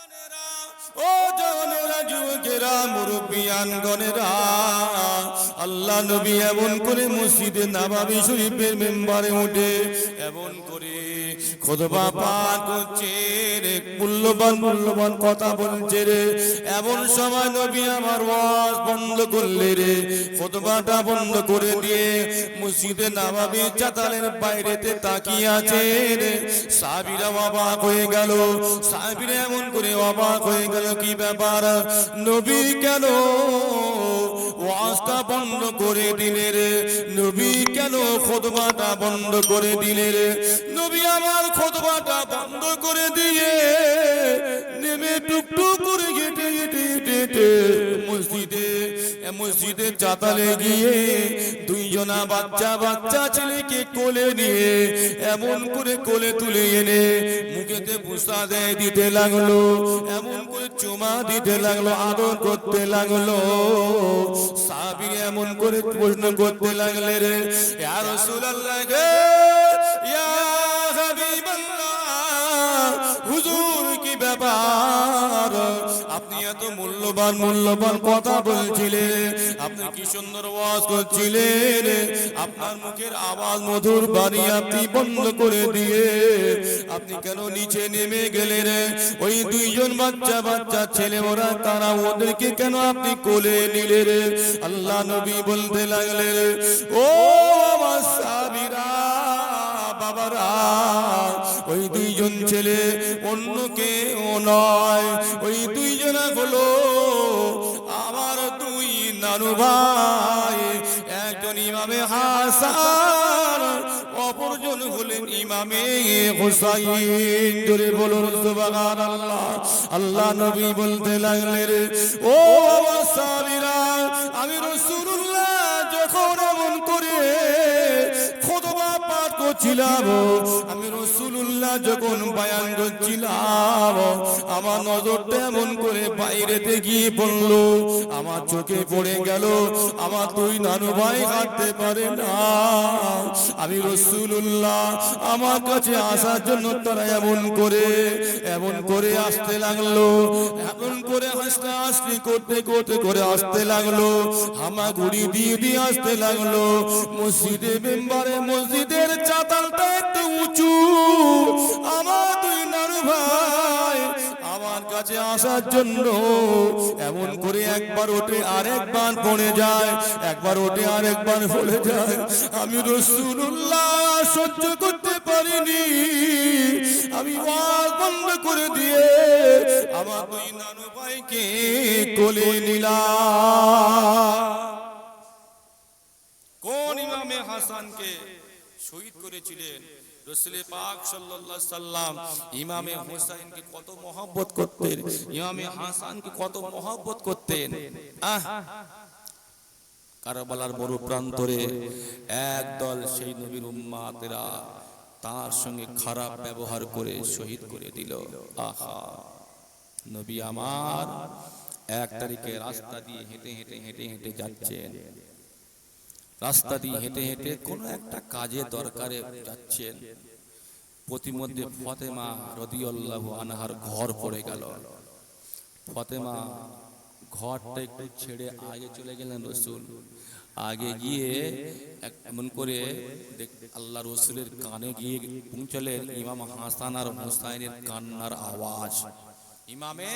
ও জওয়ানেরা, যুবকেরা, মুরব্বিয়ানগণেরা, আল্লাহ নবী এমন করে মসজিদে নববী শরীফের মেম্বারে উঠে এমন করে খুতবা পাঠ করছে রে, মূল্যবান কথা বলছে রে। এমন সময় নবী আমার ওয়াজ বন্ধ করলে রে, খুতবাটা বন্ধ করে দিয়ে মসজিদে নববীর চাতালের বাইরেতে তাকিয়ে আছে রে। সাহাবীরা অবাক হয়ে গেল, সাহাবীরা এমন করে অবাক হয়ে গেল, কি ব্যাপার নবী কেন ওয়াজটা বন্ধ করে দিলে রে? নবী কেন খুতবাটা বন্ধ করে দিলে রে? নবী আমার খুতবাটা বন্ধ করে দিয়ে নেমে টুকটুক করে হেঁটে হেঁটে হেঁটে মসজিদে চাতালে গিয়ে দুইজনা বাচ্চা ছেলেকে কোলে নিয়ে এমন করে কোলে তুলে এনে মুখেতে বুসা দেয় দিতে লাগলো, এমন করে চুমা দিতে লাগলো, আদর করতে লাগলো। সাহাবী এমন করে প্রশ্ন করতে লাগলে রে, ইয়া রাসূলুল্লাহ গে, ইয়া হাবিবাল্লাহ, হুজুর কি ব্যাপার? আপনি এত মূল্যবান কথা বলছিলেন, আপনি কি সুন্দর ওয়াজ করছিলেন, আপনার মুখের আওয়াজ মধুর বাণী আপনি বন্ধ করে দিয়ে আপনি কেন নিচে নেমে গেলেন? ওই দুইজন বাচ্চা ছেলে ওরা তারা, ওদেরকে কেন আপনি কোলে নিলেন? আল্লাহ নবী বলতে লাগলেন, ও আমার সাহাবীরা, বাবারা, ওই দুইজন ছেলে অন্য কেউ নয়, ওই দুইজনা হলো আমার দুই নানু ভাই। একজন ইমামে হাসান, অপরজন হলেন ইমামে হুসাইন। জোরে বলুন সুবহানাল্লাহ। আল্লাহ নবী বলতে লাগলেন, ও আমার সাহাবীরা, আমি রাসূলুল্লাহ যখন এমন করে খুতবা পাঠ করছিলাম, আমি রাসূলুল্লাহ যখন বয়ান করছিলাম, আমার নজরটা এমন করে বাইরেতে গিয়ে পড়লো, আমার চোখে পড়ে গেল আমার দুই নানু ভাই হাঁটতে পারে না। আমি রাসূলুল্লাহ আমার কাছে আসার জন্য তারা এমন করে আসতে লাগলো, এমন করে হাসতে করতে করে আসতে লাগলো, হামাগুড়ি দিয়ে আসতে লাগলো। মসজিদে মেম্বারে, মসজিদের চাতালটা একটু উঁচু, আমার দুই নানু ভাই আমার কাছে আসার জন্য এমন করে একবার ওঠে আরেকবার পড়ে যায়, একবার ওঠে আরেকবার পড়ে যায়। আমি রাসূলুল্লাহ সহ্য করতে পারিনি, আমি ওয়াজ বন্ধ করে দিয়ে আমার দুই নানু ভাইকে কোলে নিলাম। কোন ইমামে হাসানকে শহীদ করেছিলেন রাসূল পাক সাল্লাল্লাহু আলাইহি সাল্লাম। ইমামে হুসাইনকে কত মহব্বত করতেন, ইমামে হাসানকে কত মহব্বত করতেন। কারবালার বড় প্রান্তরে একদল সেই নবীর উম্মতেরা তার সঙ্গে খারাপ ব্যবহার করে শহীদ করে দিল। আহা, নবী আমার 1 তারিখে রাস্তা দিয়ে হেঁটে যাচ্ছেন, রাস্তা দিয়ে হেঁটে কোনো একটা কাজে দরকারে যাচ্ছেন, প্রতিমধ্যে ফাতেমা রাদিয়াল্লাহু আনহার ঘর পড়ে গেল। ফাতেমা ঘরটা একটু ছেড়ে আগে চলে গেলেন রাসূল। আগে গিয়ে এমন করে আল্লাহ রাসূলের কানে গিয়ে পৌঁছলেন ইমাম হাসান আর হুসাইনের কান্নার আওয়াজ। ইমামে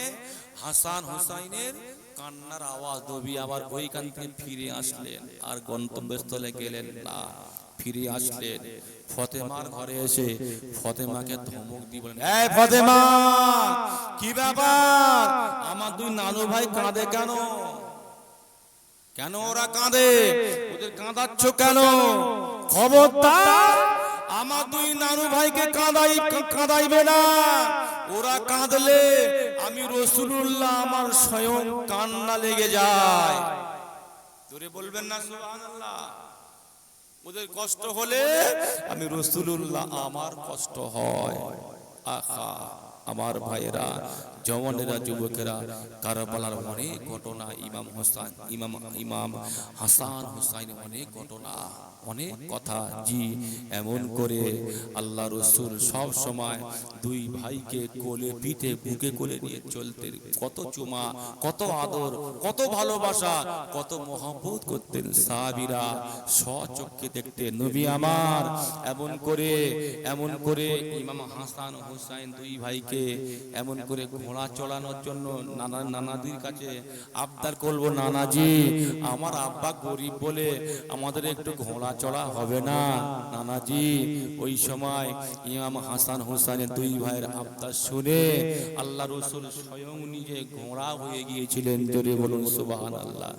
হাসান হুসাইনের কান্নার আওয়াজ। নবী আবার ওইখান থেকে ফিরে আসলেন, আর গন্তব্যস্থলে গেলেন না, ফিরে আসলেন। ফাতেমার ঘরে এসে ফাতেমাকে ধমক দিয়ে বলেন, এই ফাতেমা, কি ব্যাপার? আমার দুই নানু ভাই কাঁদে কেন? কেন ওরা কাঁদে? ওদের কাঁদাচ্ছ কেন? খবরদার আমার দুই নানু ভাইকে কাঁদাইবে না। ওরা কাঁদলে আমি রাসূলুল্লাহ আমার স্বয়ং কান্না লেগে যায়। জোরে বলবেন না সুবহানাল্লাহ। ওদের কষ্ট হলে আমি রাসূলুল্লাহ আমার কষ্ট হয়। আহা আমার ভাইয়েরা, জওয়ানেরা, যুবকেরা, কারবালার অনেক ঘটনা, ইমাম হাসান হুসাইন অনেক ঘটনা, অনেক কথা। জি, এমন করে আল্লাহ রসুল সব সময় দুই ভাইকে কোলে পিঠে বুকে করে নিয়ে চলতেন। কত চুমা, কত আদর, কত ভালোবাসা, কত মহব্বত করতেন। সাহাবীরা স্বচক্ষে দেখতেন নবী আমার এমন করে ইমাম হাসান হুসাইন দুই ভাইকে এমন করে ঘোড়া চড়ানোর জন্য নানাদির কাছে আবদার করবো, নানাজি আমার আব্বা গরিব বলে আমাদের একটু ঘোড়া চড়া হবে না নানাজি। ওই সময় ইমাম হাসান হুসাইনের দুই ভাইয়ের আবদার শুনে আল্লাহ রসুল স্বয়ং নিজে ঘোড়া হয়ে গিয়েছিলেন। জোরে বলুন সুবহানাল্লাহ।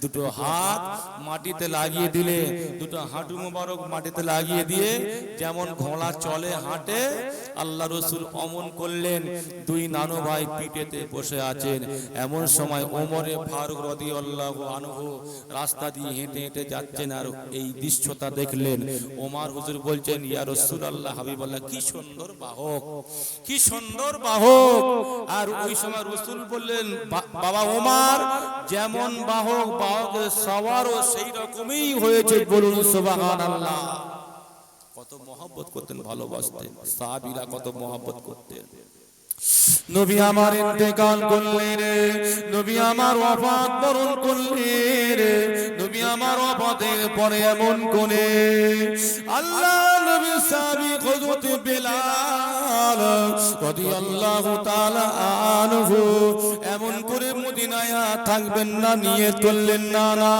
দুটো হাত মাটিতে লাগিয়ে দিলে, দুটো হাঁটু মোবারক মাটিতে লাগিয়ে দিয়ে যেমন ঘোড়া চলে হাঁটে, আল্লাহ রসুল অমন করলেন। দুই নানু ভাই পিঠেতে বসে আছেন। এমন সময় ওমরে ফারুক রাদিয়াল্লাহু আনহু রাস্তা দিয়ে হেঁটে হেঁটে যাচ্ছেন, আর এই দৃশ্যটা দেখলেন। ওমর হুজুর বলছেন, ইয়া রাসূলুল্লাহ, হাবিবাল্লাহ, কি সুন্দর বাহক, কি সুন্দর বাহক। আর ওই সময় রসুল বললেন, বাবা ওমর, যেমন বাহক, বাহকের সওয়ারও সেই রকমই হয়েছে। বলুন সুবহানাল্লাহ। কত মহব্বত করতেন, ভালোবাসতেন। সাহাবীরা কত মহব্বত করতেন। নবী আমার ইন্তেকাল করলেন, নবী আমার ওয়াফাত বরণ করলেন। নবী আমার ওয়াফাতের পরে এমন করে আল্লাহ নবী সাহাবী হযরত বেলাল রাদিয়াল্লাহু তাআলা আনহু এমন করে মদিনায় থাকবেন না, নিয়ত করলেন, না না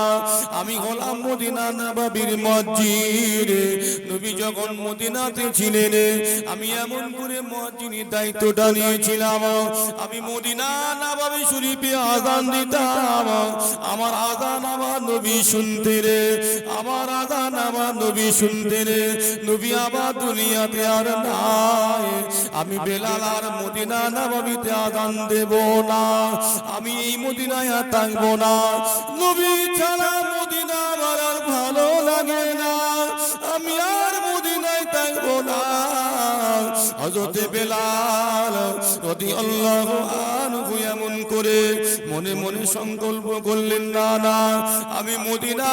আমি হলাম মদিনা নববীর মসজিদ। নবী যখন মদিনাতে ছিলেন, আমি এমন করে মসজিদের দায়িত্বটা নিয়েছিলাম। আমি মদিনা নববী শরীফে আযান দিতাম। আমার আযান আমার নবী শুনতেন, আমার আযান আমার নবী শুনতেন। নবী আবার দুনিয়াতে আর নাই। আমি বেলাল আর মদিনা নববীতে আযান দেব না, আমি এই মদিনায় থাকবো না। নবী ছাড়া মদিনা আমার আর ভালো লাগে না, আমি আর মদিনায় থাকবো না। হযরত বেলাল রাদিয়াল্লাহু আনহু এমন করে মনে মনে সংকল্প করলেন, না না আমি মদিনা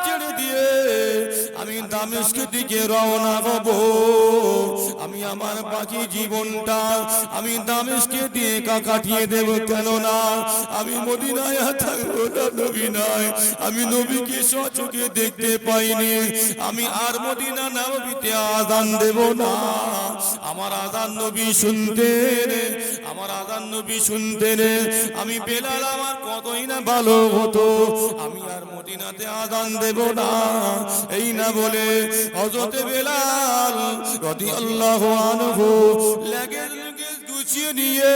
ছেড়ে দিয়ে আমি দামেস্কের দিকে রওনা হব। আমি আমার বাকি জীবনটা আমি দামেস্কে দিয়ে কাটিয়ে দেব, কেননা আমি মদিনায় থাকবো না। নবী নাই, আমি নবীকে স্বচক্ষে দেখতে পাইনি, আমি আর মদিনা নববীতে আযান দেব না। আমার আযান নবী শুনতেন, আমার আযান নবী শুনতেন। আমি বেলাল আমার কতই না ভালো হতো, আমি আর মদিনাতে আযান দেব না। এই না বলে হযরত বেলাল রাদিয়াল্লাহু আনহু লাগেজ গুছিয়ে নিয়ে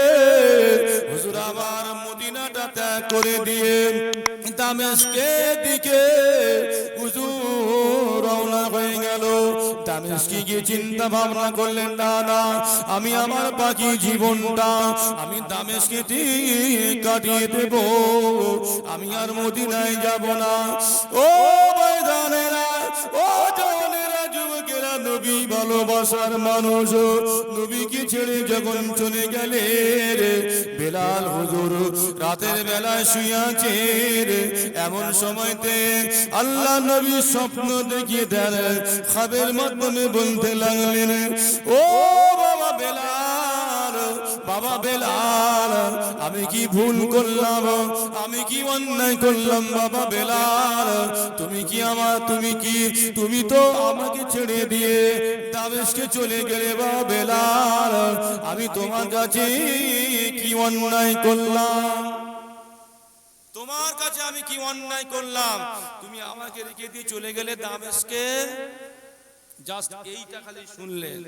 হুজুর আবার মদিনাটা ত্যাগ করে দিয়ে দামেস্কের দিকে হুজুর রওনা হয়ে গেল। দামেস্কে গিয়ে চিন্তা ভাবনা করলেন, না না আমি আমার বাকি জীবনটা আমি দামেস্কে কাটিয়ে দেব, আমি আর মদিনায় যাব না। ও ভাইজানেরা, ও জওয়ানেরা, যুবকেরা, নবী ভালোবাসার মানুষ নবীকে ছেড়ে যখন চলে গেলেন, বেলাল হুজুর রাতের বেলায় শুয়ে আছেন। এমন সময়তে আল্লাহ নবী স্বপ্ন দেখিয়ে দেন, খাবের মাধ্যমে বলতে লাগলেন, ও বাবা বেলাল, বাবা বেলাল, আমি কি ভুল করলাম, আমি কি অন্যায় করলাম বাবা বেলাল? তুমি তো আমাকে ছেড়ে দিয়ে দামেস্কে চলে গেলে বাবা বেলাল, আমি তোমার কাছে কি অন্যায় করলাম? তোমার কাছে আমি কি অন্যায় করলাম? তুমি আমাকে রেখে দিয়ে চলে গেলে দামেস্কে। জাস্ট এইটা খালি শুনলেন,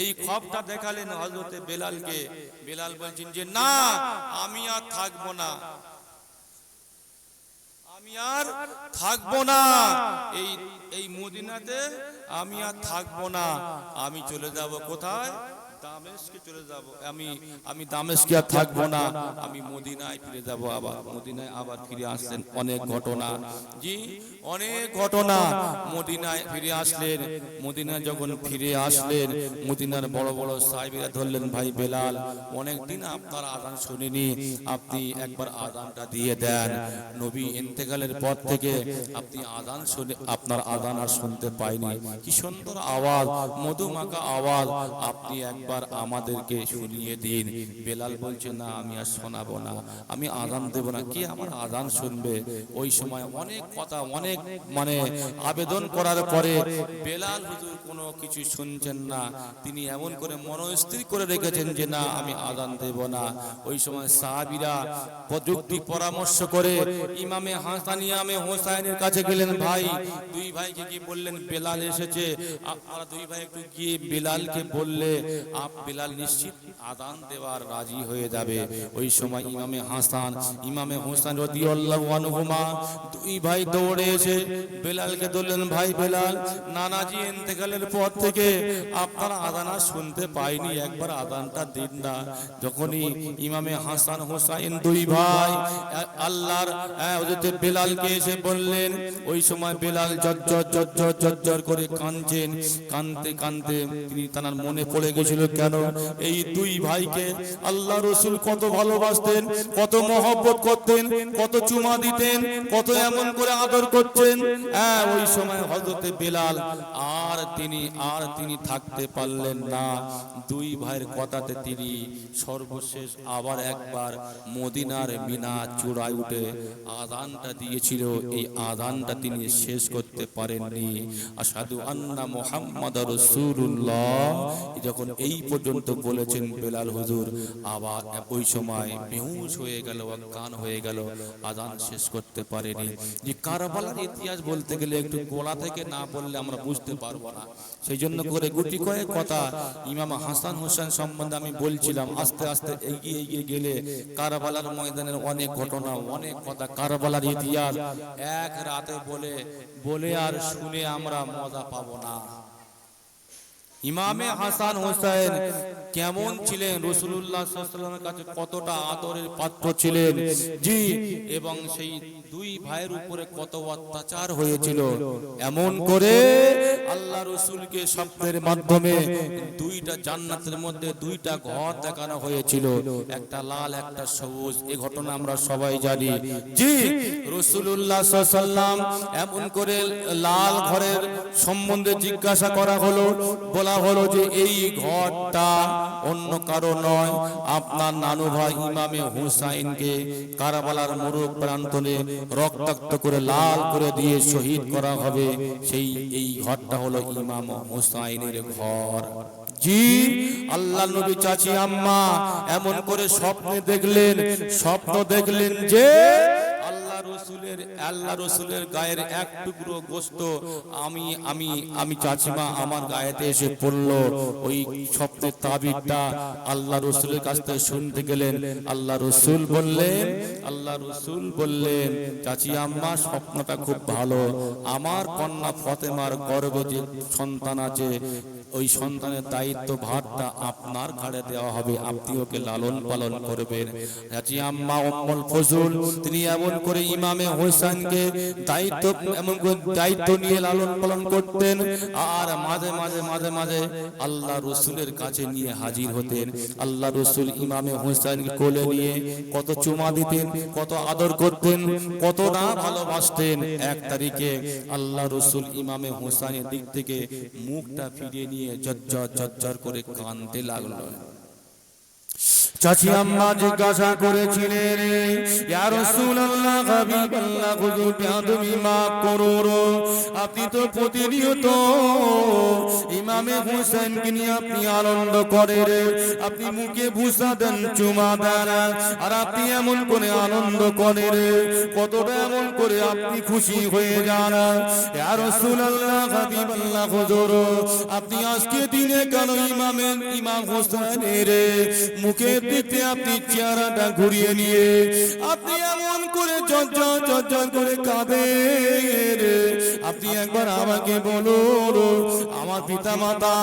এই খবরটা দেখালেন হযরতে বেলালকে। বেলাল বলছেন যে না, আমি আর থাকবো না, আমি আর থাকবো না, এই মদিনাতে আমি আর থাকবো না, আমি চলে যাব কোথায়? দামেস্কে চলে যাব, আমি দামেস্কে আর থাকবো না, আমি মদিনায় ফিরে যাব। আবার মদিনায় আবার ফিরে আসলেন, অনেক ঘটনা, জি অনেক ঘটনা। মদিনায় ফিরে আসলেন, মদিনায় যখন ফিরে আসলেন, মদিনার বড় বড় সাহাবীরা ধরলেন, ভাই বেলাল, অনেকদিন আপনার আযান শুনিনি, আপনি একবার আযানটা দিয়ে দেন। নবী ইন্তেকালের পর থেকে আপনি আযান শুনে, আপনার আযান আর শুনতে পাইনি। কি সুন্দর আওয়াজ, মধুমাখা আওয়াজ, আপনি একবার আমাদেরকে শুনিয়ে দিন। বেলাল বলছে, না আমি আর শোনাবো না, আমি আযান দেব না, কি আমার আযান শুনবে? ওই সময় অনেক কথা, অনেক মানে আবেদন করার পরে বেলাল হুজুর কোনো কিছু শুনছেন না। তিনি এমন করে মনস্থির করে রেখেছেন যে না আমি আযান দেব না। ওই সময় সাহাবীরা প্রযুক্তি পরামর্শ করে ইমামে হাসান ইমামে হোসাইনের কাছে গেলেন। ভাই, দুই ভাইকে কি বললেন বেলাল এসেছে, আপনারা দুই ভাই একটু গিয়ে বেলালকে বললে বেলাল নিশ্চিত আযান দেওয়ার রাজি হয়ে যাবে। ওই সময় ইমামে হাসান ইমামে হোসেন রাদিয়াল্লাহু আনহুমা দুই ভাই দৌড়ে এসে বেলালকে বললেন, ভাই বেলাল, নানাজি ইন্তেকালের পর থেকে আপনার আযান আর শুনতে পাইনি, একবার আযানটা দিন না। যখনই ইমামে হাসান হোসেন দুই ভাই আল্লাহর হযরত বেলালকে এসে বললেন, ওই সময় বেলাল জজ্জর করে কাঁদছেন। কাঁদতে কাঁদতে তিনি তার মনে পড়ে গেছিল, কেন এই দুই ভাইকে আল্লাহ রাসূল কত ভালোবাসতেন, কত মহব্বত করতেন, কত চুমা দিতেন, কত এমন করে আদর করতেন। ওই সময় হযরত বেলাল আর তিনি থাকতে পারলেন না। দুই ভাইয়ের কথাতে তিনি সর্বশেষ আবার একবার মদিনার মিনা চূড়ায় উঠে আযানটা দিয়েছিল। এই আযানটা তিনি শেষ করতে পারেননি। আশহাদু আন্না মুহাম্মাদুর রাসূলুল্লাহ যখন এই পর্যন্ত বলেছেন বেলাল হুজুর, আবার ওই সময় বেহুশ হয়ে গেল, অজ্ঞান হয়ে গেল, আযান শেষ করতে পারেনি। যে কারবালার ইতিহাস বলতে গেলে একটু গোড়া থেকে না বললে আমরা বুঝতে পারবো না। সেই জন্য করে গুটি কয়েক কথা ইমাম হাসান হোসেন সম্বন্ধে আমি বলছিলাম। আস্তে আস্তে এগিয়ে গেলে কারবালার ময়দানের অনেক ঘটনা, অনেক কথা, কারবালার ইতিহাস এক রাতে বলে আর শুনে আমরা মজা পাবো না। ইমামে হাসান হোসেন কেমন ছিলেন, রাসূলুল্লাহ সাল্লাল্লাহু আলাইহি ওয়াসাল্লামের কাছে কতটা আদরের পাত্র ছিলেন, জি, এবং সেই দুই ভাইয়ের উপরে কত অত্যাচার হয়েছিল। এমন করে আল্লাহ রাসূলকে স্বপ্নের মাধ্যমে দুইটা জান্নাতের মধ্যে দুইটা ঘর দেখানো হয়েছিল, একটা লাল একটা সবুজ। এই ঘটনা আমরা সবাই জানি, জি। রাসূলুল্লাহ সাল্লাল্লাহু আলাইহি ওয়াসাল্লাম এমন করে লাল ঘরের সম্বন্ধে জিজ্ঞাসা করা হলো, বলা হলো যে এই ঘরটা অন্য কারো নয়, আপনার নানু ভাই ইমামে হুসাইনকে কারবালার মরুক প্রান্তরে রক্তাক্ত করে লাল করে দিয়ে শহীদ করা হবে। এই ঘরটা হলো ইমাম হুসাইনের ঘর, জি। আল্লাহ নবী চাচি আম্মা এমন করে স্বপ্ন দেখলেন যে আল্লাহ রসুলের গায়ের এক টুকরো গোশত আমি চাচিমা আমার গায়েতে এসে পড়লো। ওই স্বপ্নের তাবিরটা আল্লাহ রসুলের কাছ থেকে শুনতে গেলেন। আল্লাহ রসুল বললেন, চাচি আম্মা স্বপ্নটা খুব ভালো, আমার কন্যা ফাতেমার গর্ভে যে সন্তান আছে, ওই সন্তানের দায়িত্ব ভারটা আপনার ঘাড়ে দেওয়া হবে, আপনি ওকে লালন পালন করবেন। চাচি আম্মা উম্মুল ফজল তিনি এমন করে ইমামে হোসেনকে দায়িত্ব নিয়ে লালন পালন করতেন, আর মাঝে মাঝে আল্লাহ রসুলের কাছে নিয়ে হাজির হতেন। আল্লাহ রসুল ইমামে হোসেনকে কোলে নিয়ে কত চুমা দিতেন, কত আদর করতেন, কত না ভালোবাসতেন। এক তারিখে আল্লাহ রসুল ইমামে হোসেনের দিক থেকে মুখটা ফিরিয়ে নিয়ে জজ্জর করে কাঁদতে লাগলো। চাচি আম্মা জিজ্ঞাসা করেছিলেন, ইয়া রাসূলুল্লাহ হাবিবাল্লাহ হুজুর বেয়াদবি মাফ করুন, আপনি তো প্রতিনিয়ত ইমামে হোসেনকে নিয়ে আপনি আনন্দ করেন, আপনি মুখে ভুসা দেন, চুমা দেন, আর আপনি এমন করে আনন্দ করেন, কতটা এমন করে আপনি খুশি হয়ে যান। ইয়া রাসূলুল্লাহ হাবিবাল্লাহ হুজুর, আপনি আজকে দিনে কেন ইমাম হোসেনের মুখে দিতে আপনি চেহারাটা ঘুরিয়ে নিয়ে আপনি এমন করে ঝরঝর করে কাঁদেন। আপনি একবার আমাকে বলুন, আমার পিতা মাতা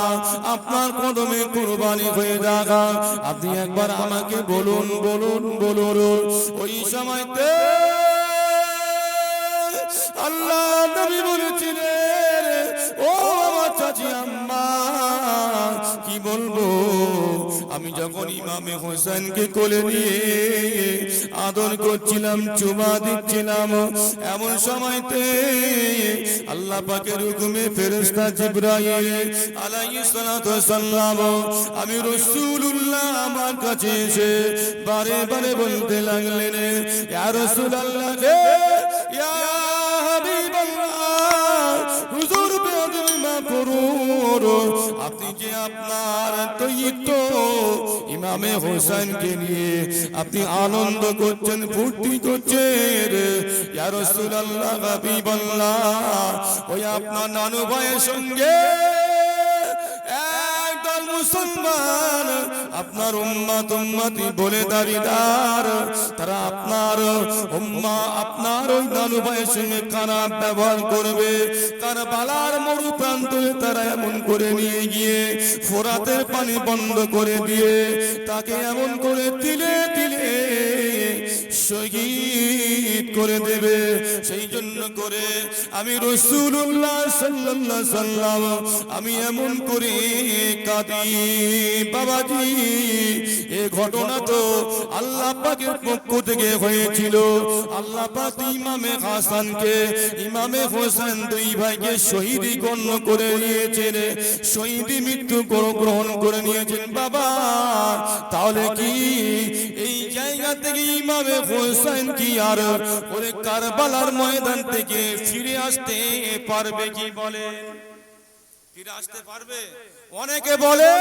আপনার কদমে কুরবানি হয়ে যাগা, আপনি একবার আমাকে বলুন বলুন বলুন। ওই সময়তে আল্লাহ নবী বলেছিলেন, ও আমার চাচি আম্মা কি বলবো, আমি যখন ইমামে হোসেনকে কোলে নিয়ে আদর করছিলাম, চুমা দিচ্ছিলাম, এমন সময়তে আল্লাহ পাকের হুকুমে ফেরেশতা জিবরাইল আলাইহিস সালাতু ওয়াস সালাম আমি রাসূলুল্লাহ আমার কাছে এসে বারে বারে বলতে লাগলেন, ইয়া রাসূলুল্লাহ গে, ইয়া হুজুর বেয়াদবি মাফ করুন, আপনি যে আপনার তৈয়িত ইমামে হোসেনকে নিয়ে আপনি আনন্দ করছেন, ফুর্তি করছেন, ইয়া রাসূলুল্লাহ হাবিবাল্লাহ, ওই আপনার নানু ভাইয়ের সঙ্গে একদল মুসলমান আপনার উম্মত উম্মতি বলে দাঁড়িদার, তারা আপনার উম্মা আপনার ওই নানু ভাইয়ের সঙ্গে খারাপ ব্যবহার করবে। কারবালার মরু প্রান্তরে তারা এমন করে নিয়ে গিয়ে ফোরাতের পানি বন্ধ করে দিয়ে তাকে এমন করে তিলে তিলে শহীদ করে দেবে। সেই জন্য করে আমি রাসূলুল্লাহ সাল্লাল্লাহু আলাইহি সাল্লাম আমি এমন করে কাঁদি। বাবাজি, এই ঘটনা তো আল্লাহ পাকের পক্ষ থেকে হয়েছিল। আল্লাহ পাক ইমামে হাসানকে ইমামে হোসেন দুই ভাইকে শহীদি গণ্য করে নিয়েছেন, শহীদি মৃত্যু গ্রহণ করে নিয়েছেন। বাবা, তাহলে কি এই জায়গা থেকে ইমামে হোসেন কি আর ওরে কারবালার ময়দান থেকে ফিরে আসতে পারবে? কি বলে ফিরে আসতে পারবে? অনেকে বলে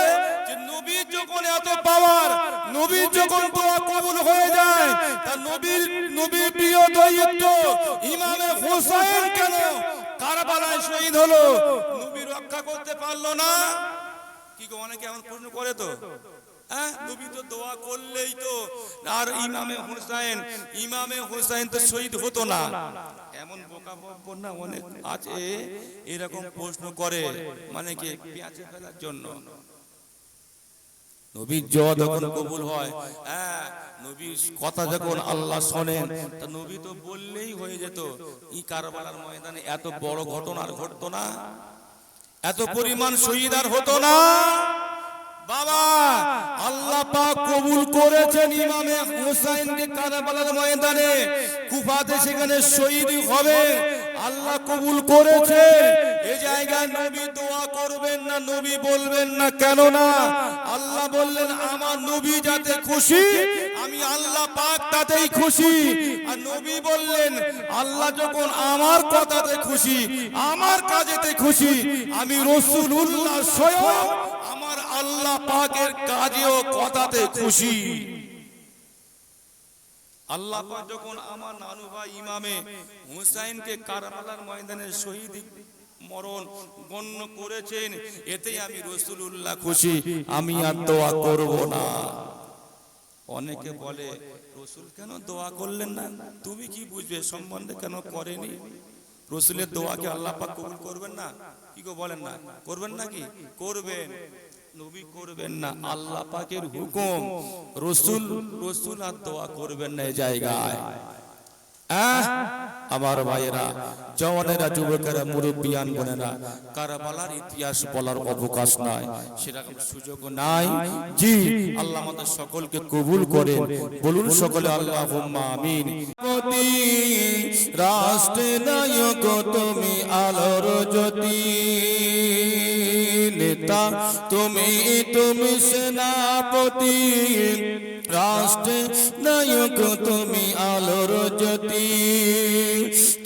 যে নবী যখন এত পাওয়ার, নবী যখন দোয়া কবুল হয়ে যায়, তা নবীর প্রিয় দৈত্য ইমামে হোসেন কেন কারবালায় শহীদ হলো? নবী রক্ষা করতে পারলো না? কি গো, অনেকে এমন প্রশ্ন করে তো। হ্যাঁ, নবী তো দোয়া করলেই তো আর ইমামে হোসেন তো শহীদ হতো না। এমন বোকা না অনেক আছে এরকম প্রশ্ন করে, মানে কি পেঁচে ফেলার জন্য। নবীর দোয়া যখন কবুল হয়, হ্যাঁ, নবীর কথা যখন আল্লাহ শোনেন, তা নবী তো বললেই হয়ে যেত। এই কারবালার ময়দানে এত বড় ঘটনা আর ঘটতো না, এত পরিমাণ শহীদ আর হতো না। বাবা, আল্লাহ পাক কবুল করেছেন ইমামে হোসেনকে কারবালার ময়দানে, কুফাতে সেখানে শহীদ হবে। আল্লাহ কবুল করেছে। এই জায়গায় নবী দোয়া করবেন না, নবী বলবেন না, কেন না? আল্লাহ বললেন আমার নবী যাতে খুশি, আমি আল্লাহ পাক তাতেই খুশি। আর নবী বললেন আল্লাহ যখন আমার কথাতে খুশি, আমার কাজেতে খুশি, আমি রাসূলুল্লাহ স্বয়ং আমার আল্লাহ পাকের কাজে ও কথাতে খুশি। আল্লাহ পাক যখন আমার নানু ভাই ইমামে হুসাইনকে কারবালার ময়দানে শহীদ মরণ গণ্য করেছেন, এতেই আমি রাসূলুল্লাহ খুশি, আমি আর দোয়া করব না। অনেকে বলে রাসূল কেন দোয়া করলেন না? তুমি কি বুঝবে সম্বন্ধে কেন করেনি? রাসূলের দোয়াকে আল্লাহ পাক কবুল করবেন না? কি গো বলেন না? করবেন নাকি? করবেন। নবী করবেন না, আল্লাহ পাকের হুকুম। রাসূল আর দোয়া করবেন না এই জায়গায়। আমার ভাইয়েরা, জওয়ানেরা, যুবকেরা, মুরব্বিয়ান বোনেরা, কারবালার ইতিহাস বলার অবকাশ নাই, সেরকম সুযোগ নাই। জি, আল্লাহ আমাদের সকলকে কবুল করেন। বলুন সকলে আল্লাহুম্মা আমিন। রাষ্ট্রের নায়ক তুমি, আলোর জ্যোতি, নেতা তুমি, তুমি সেনাপতি, রাষ্ট্রের নায়ক তুমি, আলোর জ্যোতি,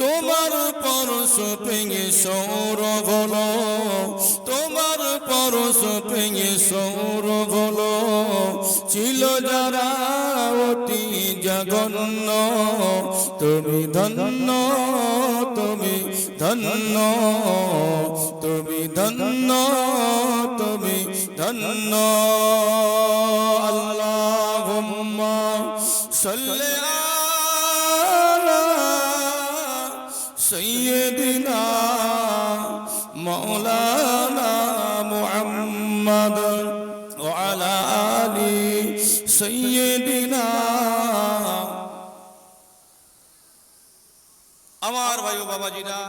তোমার পরশ ভেঙে সৌরভ হলো, তোমার পরশ ভেঙে সৌরভ হলো, ছিল যারা অতি জঘন্য, তুমি ধন্য, তুমি ধন্য, তুমি ধন্য, তুমি ধন্য। আল্লাহু সাল্লি আলা সাইয়্যিদিনা মাওলানা মুহাম্মদ ওয়া আলা আলি সাইয়্যিদিনা। আমার ভাই ও বাবাজিরা,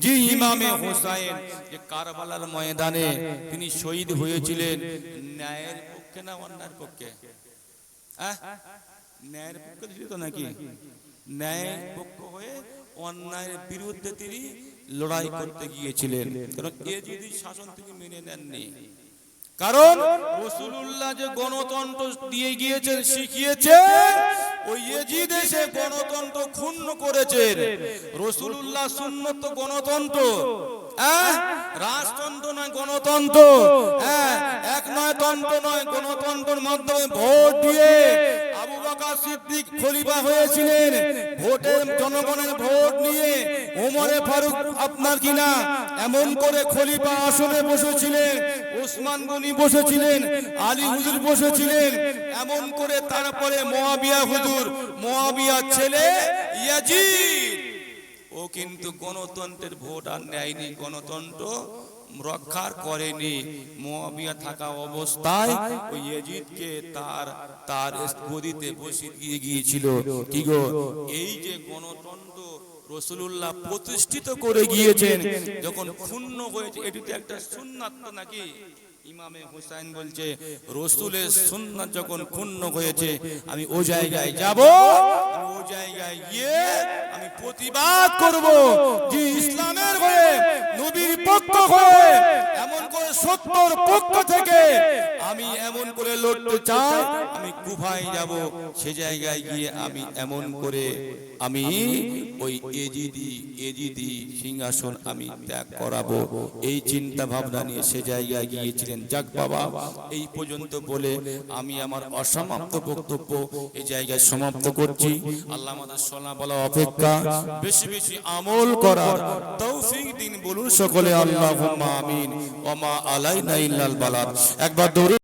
যে ইমামে হোসাইন যে কারবালার ময়দানে তিনি শহীদ হয়েছিলেন, ন্যায়ের পক্ষে না অন্যায়ের পক্ষে? ন্যায়ের পক্ষে ছিল তো নাকি? ন্যায়ের পক্ষ হয়ে অন্যায়ের বিরুদ্ধে তিনি লড়াই করতে গিয়েছিলেন, কারণ ইয়েজিদি শাসন তিনি মেনে নেননি। কারণ রাসূলুল্লাহ যে গণতন্ত্র দিয়ে গিয়েছেন, শিখিয়েছে, ওই ইয়েজিদ এসে গণতন্ত্র ক্ষুণ্ণ করেছেন। রাসূলুল্লাহ সুন্নত গণতন্ত্র, রাজতন্ত্র নয়, গণতন্ত্র, এক নয় তন্ত্র নয়, গণতন্ত্রের মাধ্যমে ভোট দিয়ে আবু বকর সিদ্দিক খলিফা হয়েছিলেন। ভোটের জনগণের ভোট নিয়ে ওমরে ফারুক আপনার কিনা এমন করে খলিফা আসনে বসেছিলেন, ওসমান গনি বসেছিলেন, আলী হুজুর বসেছিলেন, এমন করে তারপরে মুয়াবিয়া হুজুর, মুয়াবিয়ার ছেলে ইয়াজিদ, ও কিন্তু গণতন্ত্রের ভোট আর নেয়নি, গণতন্ত্র রক্ষা করেনি। মুয়াবিয়া থাকা অবস্থায় ওই ইয়াজিদকে তার গদিতে বসিয়ে দিয়ে গিয়েছিল। কি গো, এই যে গণতন্ত্র রাসূলুল্লাহ প্রতিষ্ঠিত করে গিয়েছেন, যখন ক্ষুণ্ণ হয়েছে, এটি তো একটা সুন্নাত নাকি? ইমামে হোসেন বলছে, রাসূলের সুন্নাত যখন ক্ষুণ্ণ হয়েছে, আমি ও জায়গায় যাব, ও জায়গায় গিয়ে আমি প্রতিবাদ করব যে ইসলামের হয়ে, নবীর পক্ষ হয়ে, এমন করে সত্যর পক্ষ থেকে আমি এমন করে লড়তে চাই। আমি কুফায় যাব, সে জায়গায় গিয়ে আমি এমন করে আমি ওই এজিদি সিংহাসন আমি ত্যাগ করাবো, এই চিন্তা ভাবনা নিয়ে সে জায়গায় গিয়েছিলেন। যাক বাবা, এই পর্যন্ত বলে আমি আমার অসমাপ্ত বক্তব্য এই জায়গায় সমাপ্ত করছি। আল্লাহ আমাদের শোনা বলা অপেক্ষা বেশি বেশি আমল করার তৌফিক দিন, বলুন সকলে আল্লাহুম্মা আমিন। ওয়া মা আলাইনা ইল্লাল বালাগ। একবার